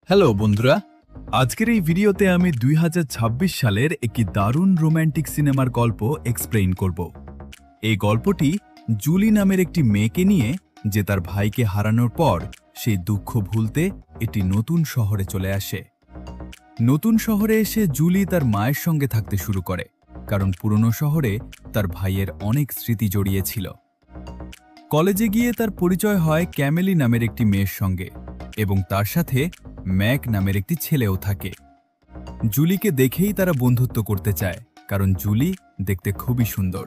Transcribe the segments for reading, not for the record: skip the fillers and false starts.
Hello বন্ধুরা, আজকের এই ভিডিওতে আমি 2026 সালের একটি দারুণ রোম্যান্টিক সিনেমার গল্প এক্সপ্লেইন করব। এই গল্পটি জুলি নামের একটি মেয়েকে নিয়ে, যে তার ভাইকে হারানোর পর সেই দুঃখ ভুলতে একটি নতুন শহরে চলে আসে। নতুন শহরে এসে জুলি তার মায়ের সঙ্গে থাকতে শুরু করে, কারণ পুরনো শহরে তার ভাইয়ের অনেক স্মৃতি জড়িয়ে ছিল। কলেজে গিয়ে তার পরিচয় হয় ক্যামেলি নামের একটি মেয়ের সঙ্গে, এবং তার সাথে ম্যাক নামের একটি ছেলেও থাকে। জুলিকে দেখেই তারা বন্ধুত্ব করতে চায়, কারণ জুলি দেখতে খুবই সুন্দর।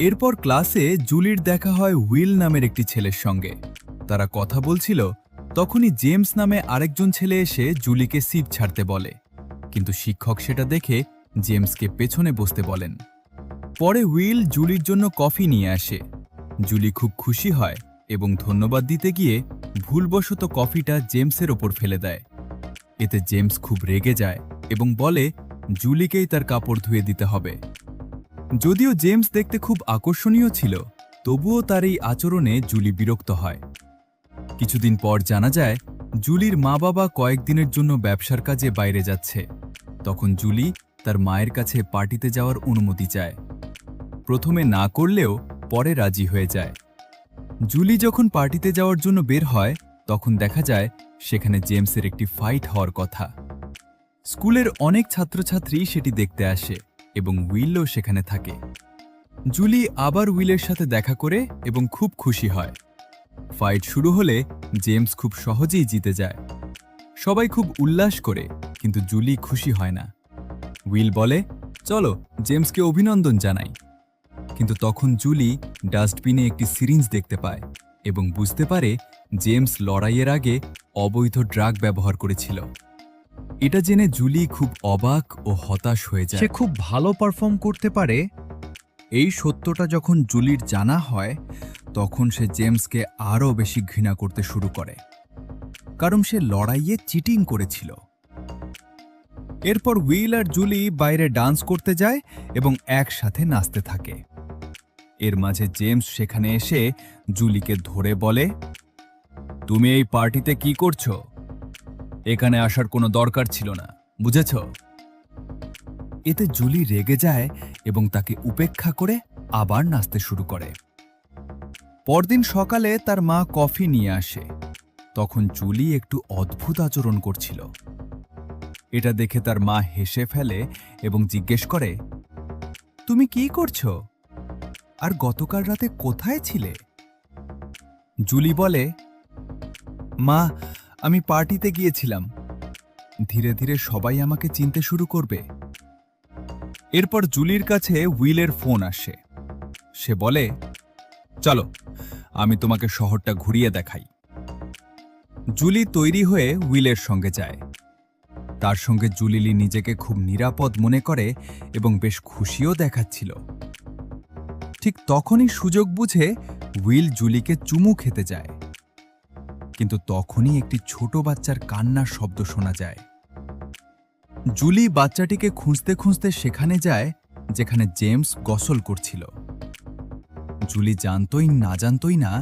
এরপর ক্লাসে জুলির দেখা হয় উইল নামের একটি ছেলের সঙ্গে। তারা কথা বলছিল, তখনই জেমস নামে আরেকজন ছেলে এসে জুলিকে সিট ছাড়তে বলে, কিন্তু শিক্ষক সেটা দেখে জেমসকে পেছনে বসতে বলেন। পরে উইল জুলির জন্য কফি নিয়ে আসে। জুলি খুব খুশি হয় এবং ধন্যবাদ দিতে গিয়ে ভুলবশত কফিটা জেমসের ওপর ফেলে দেয়। এতে জেমস খুব রেগে যায় এবং বলে জুলিকেই তার কাপড় ধুয়ে দিতে হবে। যদিও জেমস দেখতে খুব আকর্ষণীয় ছিল, তবুও তার এই আচরণে জুলি বিরক্ত হয়। কিছুদিন পর জানা যায় জুলির মা বাবা কয়েকদিনের জন্য ব্যবসার কাজে বাইরে যাচ্ছে। তখন জুলি তার মায়ের কাছে পার্টিতে যাওয়ার অনুমতি চায়। প্রথমে না করলেও পরে রাজি হয়ে যায়। জুলি যখন পার্টিতে যাওয়ার জন্য বের হয়, তখন দেখা যায় সেখানে জেমসের একটি ফাইট হওয়ার কথা। স্কুলের অনেক ছাত্রছাত্রী সেটি দেখতে আসে এবং উইলও সেখানে থাকে। জুলি আবার উইলের সাথে দেখা করে এবং খুব খুশি হয়। ফাইট শুরু হলে জেমস খুব সহজেই জিতে যায়। সবাই খুব উল্লাস করে, কিন্তু জুলি খুশি হয় না। উইল বলে, চলো জেমসকে অভিনন্দন জানাই। কিন্তু তখন জুলি ডাস্টবিনে একটি সিরিঞ্জ দেখতে পায় এবং বুঝতে পারে জেমস লড়াইয়ের আগে অবৈধ ড্রাগ ব্যবহার করেছিল। এটা জেনে জুলি খুব অবাক ও হতাশ হয়ে যায়। সে খুব ভালো পারফর্ম করতে পারে। এই সত্যটা যখন জুলির জানা হয়, তখন সে জেমসকে আরও বেশি ঘৃণা করতে শুরু করে, কারণ সে লড়াইয়ে চিটিং করেছিল। এরপর উইল আর জুলি বাইরে ডান্স করতে যায় এবং একসাথে নাচতে থাকে। এর মাঝে জেমস সেখানে এসে জুলিকে ধরে বলে, তুমি এই পার্টিতে কি করছো? এখানে আসার কোনো দরকার ছিল না, বুঝেছ? এতে জুলি রেগে যায় এবং তাকে উপেক্ষা করে আবার নাচতে শুরু করে। পরদিন সকালে তার মা কফি নিয়ে আসে। তখন জুলি একটু অদ্ভুত আচরণ করছিল। এটা দেখে তার মা হেসে ফেলে এবং জিজ্ঞেস করে, তুমি কি করছো? আর গতকাল রাতে কোথায় ছিলে? জুলি বলে, মা, আমি পার্টিতে গিয়েছিলাম। ধীরে ধীরে সবাই আমাকে চিনতে শুরু করবে। এরপর জুলির কাছে উইলের ফোন আসে। সে বলে, চলো আমি তোমাকে শহরটা ঘুরিয়ে দেখাই। জুলি তৈরি হয়ে উইলের সঙ্গে যায়। তার সঙ্গে জুলিলি নিজেকে খুব নিরাপদ মনে করে এবং বেশ খুশিও দেখাচ্ছিল। ঠিক তখনই সুযোগ বুঝে উইল জুলিকে চুমু খেতে যায়, কিন্তু তখনই একটি ছোট বাচ্চার কান্নার শব্দ শোনা যায়। জুলি বাচ্চাটিকে খুঁজতে খুঁজতে সেখানে যায় যেখানে জেমস গোসল করছিল। জুলি জানতই না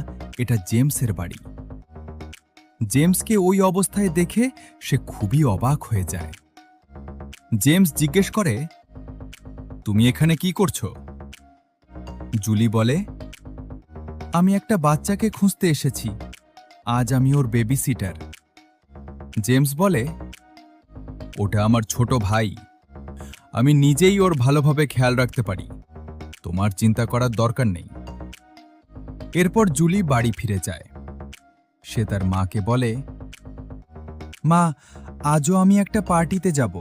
এটা জেমসের বাড়ি। জেমসকে ওই অবস্থায় দেখে সে খুবই অবাক হয়ে যায়। জেমস জিজ্ঞেস করে, তুমি এখানে কি করছো? জুলি বলে, আমি একটা বাচ্চাকে খুঁজতে এসেছি। আজ আমি ওর বেবি সিটার। জেমস বলে, ওটা আমার ছোট ভাই। আমি নিজেই ওর ভালোভাবে খেয়াল রাখতে পারি। তোমার চিন্তা করার দরকার নেই। এরপর জুলি বাড়ি ফিরে যায়। সে তার মাকে বলে, মা, আজও আমি একটা পার্টিতে যাব।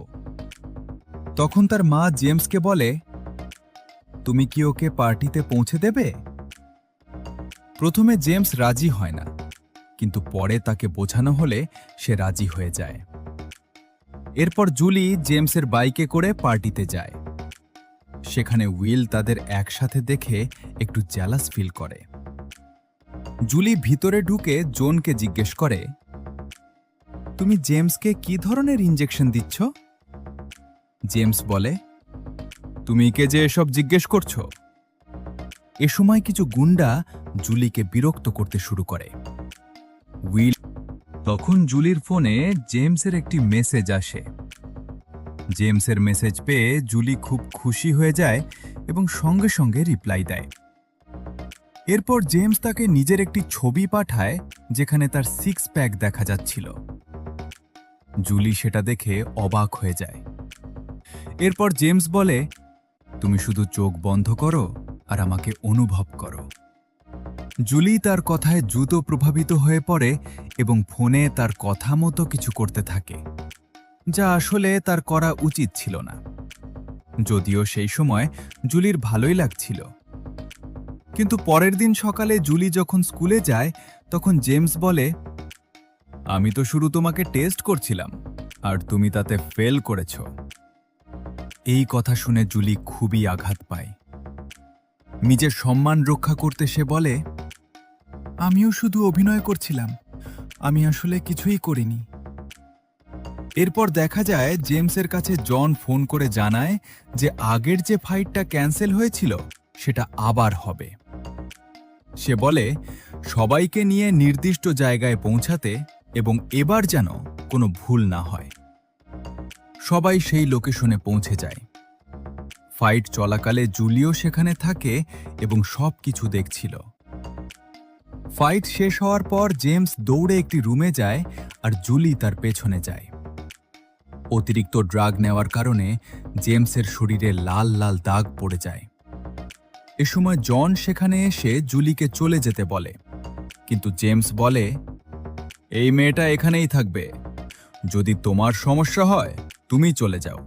তখন তার মা জেমসকে বলে, তুমি কি ওকে পার্টিতে পৌঁছে দেবে? প্রথমে জেমস রাজি হয় না, কিন্তু পরে তাকে বোঝানো হলে সে রাজি হয়ে যায়। এরপর জুলি জেমসের বাইকে করে পার্টিতে যায়। সেখানে উইল তাদের একসাথে দেখে একটু জ্যালাস ফিল করে। জুলি ভিতরে ঢুকে জোনকে জিজ্ঞেস করে, তুমি জেমসকে কি ধরনের ইনজেকশন দিচ্ছ? জেমস বলে, তুমি কে যে এসব জিজ্ঞেস করছো? এ সময় কিছু গুন্ডা জুলিকে বিরক্ত করতে শুরু করে। উইল তখন জুলির ফোনে জেমসের একটি মেসেজ আসে। জেমসের মেসেজ পেয়ে জুলি খুব খুশি হয়ে যায় এবং সঙ্গে সঙ্গে রিপ্লাই দেয়। এরপর জেমস তাকে নিজের একটি ছবি পাঠায় যেখানে তার সিক্স প্যাক দেখা যাচ্ছিল। জুলি সেটা দেখে অবাক হয়ে যায়। এরপর জেমস বলে, তুমি শুধু চোখ বন্ধ করো আর আমাকে অনুভব করো। জুলি তার কথায় দ্রুত প্রভাবিত হয়ে পড়ে এবং ফোনে তার কথা মতো কিছু করতে থাকে, যা আসলে তার করা উচিত ছিল না। যদিও সেই সময় জুলির ভালোই লাগছিল। কিন্তু পরের দিন সকালে জুলি যখন স্কুলে যায় তখন জেমস বলে, আমি তো শুরু তোমাকে টেস্ট করছিলাম আর তুমি তাতে ফেল করেছ। এই কথা শুনে জুলি খুবই আঘাত পায়। নিজের সম্মান রক্ষা করতে সে বলে, আমিও শুধু অভিনয় করছিলাম, আমি আসলে কিছুই করিনি। এরপর দেখা যায় জেমসের কাছে জন ফোন করে জানায় যে আগের যে ফাইটটা ক্যান্সেল হয়েছিল সেটা আবার হবে। সে বলে সবাইকে নিয়ে নির্দিষ্ট জায়গায় পৌঁছাতে এবং এবার যেন কোনো ভুল না হয়। সবাই সেই লোকেশনে পৌঁছে যায়। ফাইট চলাকালে জুলিও সেখানে থাকে এবং সব কিছু দেখছিল। ফাইট শেষ হওয়ার পর জেমস দৌড়ে একটি রুমে যায় আর জুলি তার পেছনে যায়। অতিরিক্ত ড্রাগ নেওয়ার কারণে জেমসের শরীরে লাল লাল দাগ পড়ে যায়। এ সময় জন সেখানে এসে জুলিকে চলে যেতে বলে, কিন্তু জেমস বলে, এই মেয়েটা এখানেই থাকবে, যদি তোমার সমস্যা হয় তুমি চলে যাও।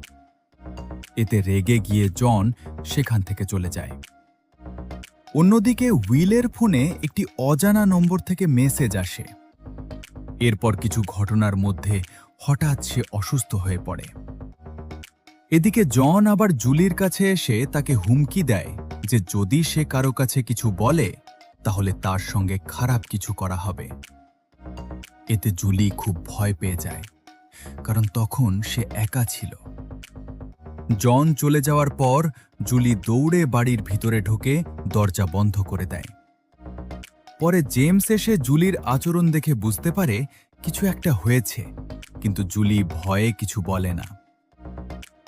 এতে রেগে গিয়ে জন সেখান থেকে চলে যায়। অন্যদিকে উইলের ফোনে একটি অজানা নম্বর থেকে মেসেজ আসে। এরপর কিছু ঘটনার মধ্যে হঠাৎ সে অসুস্থ হয়ে পড়ে। এদিকে জন আবার জুলির কাছে এসে তাকে হুমকি দেয় যে যদি সে কারো কাছে কিছু বলে তাহলে তার সঙ্গে খারাপ কিছু করা হবে। এতে জুলি খুব ভয় পেয়ে যায়, কারণ তখন সে একা ছিল। জন চলে যাওয়ার পর জুলি দৌড়ে বাড়ির ভিতরে ঢোকে দরজা বন্ধ করে দেয়। পরে জেমস এসে জুলির আচরণ দেখে বুঝতে পারে কিছু একটা হয়েছে, কিন্তু জুলি ভয়ে কিছু বলে না।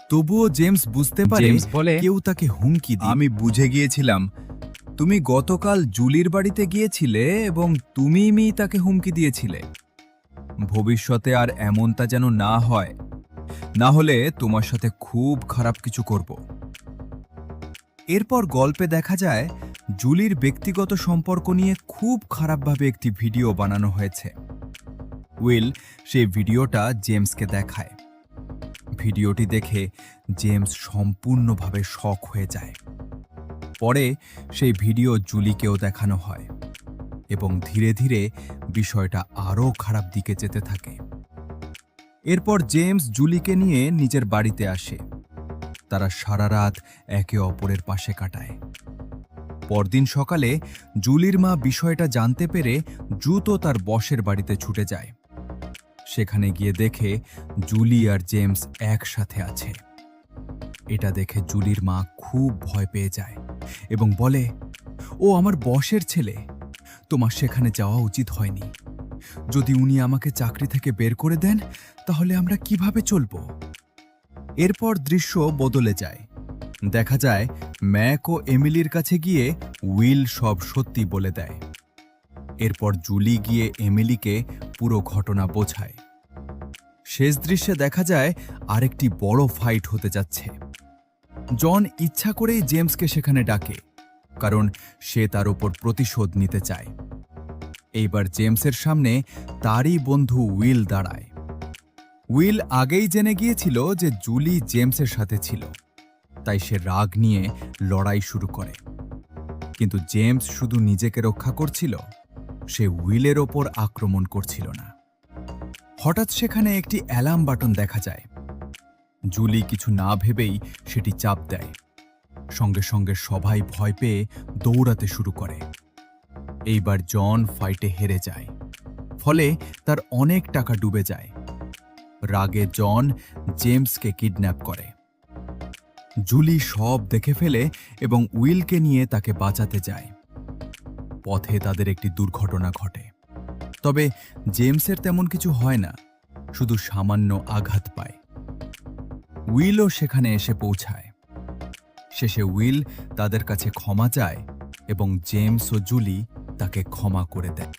তবুও জেমস বুঝতে পারে জেমস বলে, কেউ তাকে হুমকি দিচ্ছে। আমি বুঝে গিয়েছিলাম তুমি গতকাল জুলির বাড়িতে গিয়েছিলে এবং তুমিই তাকে হুমকি দিয়েছিলে। ভবিষ্যতে আর এমনটা যেন না হয়, না হলে তোমার সাথে খুব খারাপ কিছু করব। এরপর গল্পে দেখা যায় জুলির ব্যক্তিগত সম্পর্ক নিয়ে খুব খারাপভাবে একটি ভিডিও বানানো হয়েছে। উইল সেই ভিডিওটা জেমসকে দেখায়। ভিডিওটি দেখে জেমস সম্পূর্ণভাবে শক হয়ে যায়। পরে সেই ভিডিও জুলিকেও দেখানো হয় এবং ধীরে ধীরে বিষয়টা আরও খারাপ দিকে যেতে থাকে। এরপর জেমস জুলিকে নিয়ে নিজের বাড়িতে আসে। তারা সারা রাত একে অপরের পাশে কাটায়। পরদিন সকালে জুলির মা বিষয়টা জানতে পেরে দ্রুত তার বসের বাড়িতে ছুটে যায়। সেখানে গিয়ে দেখে জুলি আর জেমস একসাথে আছে। এটা দেখে জুলির মা খুব ভয় পেয়ে যায় এবং বলে, ও আমার বসের ছেলে, তোমার সেখানে যাওয়া উচিত হয়নি। যদি উনি আমাকে চাকরি থেকে বের করে দেন তাহলে আমরা কিভাবে চলব? এরপর দৃশ্য বদলে যায়। দেখা যায় ম্যাক ও এমিলির কাছে গিয়ে উইল সব সত্যি বলে দেয়। এরপর জুলি গিয়ে এমিলিকে পুরো ঘটনা বোঝায়। শেষ দৃশ্যে দেখা যায় আরেকটি বড় ফাইট হতে যাচ্ছে। জন ইচ্ছা করেই জেমসকে সেখানে ডাকে, কারণ সে তার উপর প্রতিশোধ নিতে চায়। এইবার জেমসের সামনে তারই বন্ধু উইল দাঁড়ায়। উইল আগেই জেনে গিয়েছিল যে জুলি জেমসের সাথে ছিল, তাই সে রাগ নিয়ে লড়াই শুরু করে। কিন্তু জেমস শুধু নিজেকে রক্ষা করছিল, সে উইলের ওপর আক্রমণ করছিল না। হঠাৎ সেখানে একটি অ্যালার্ম বাটন দেখা যায়। জুলি কিছু না ভেবেই সেটি চাপ দেয়। সঙ্গে সঙ্গে সবাই ভয় পেয়ে দৌড়াতে শুরু করে। এইবার জন ফাইটে হেরে যায়, ফলে তার অনেক টাকা ডুবে যায়। রাগে জন জেমসকে কিডন্যাপ করে। জুলি সব দেখে ফেলে এবং উইলকে নিয়ে তাকে বাঁচাতে যায়। পথে তাদের একটি দুর্ঘটনা ঘটে। তবে জেমসের তেমন কিছু হয় না, শুধু সামান্য আঘাত পায়। উইলও সেখানে এসে পৌঁছায়। শেষে উইল তাদের কাছে ক্ষমা চায় এবং জেমস ও জুলি তাকে ক্ষমা করে দেয়।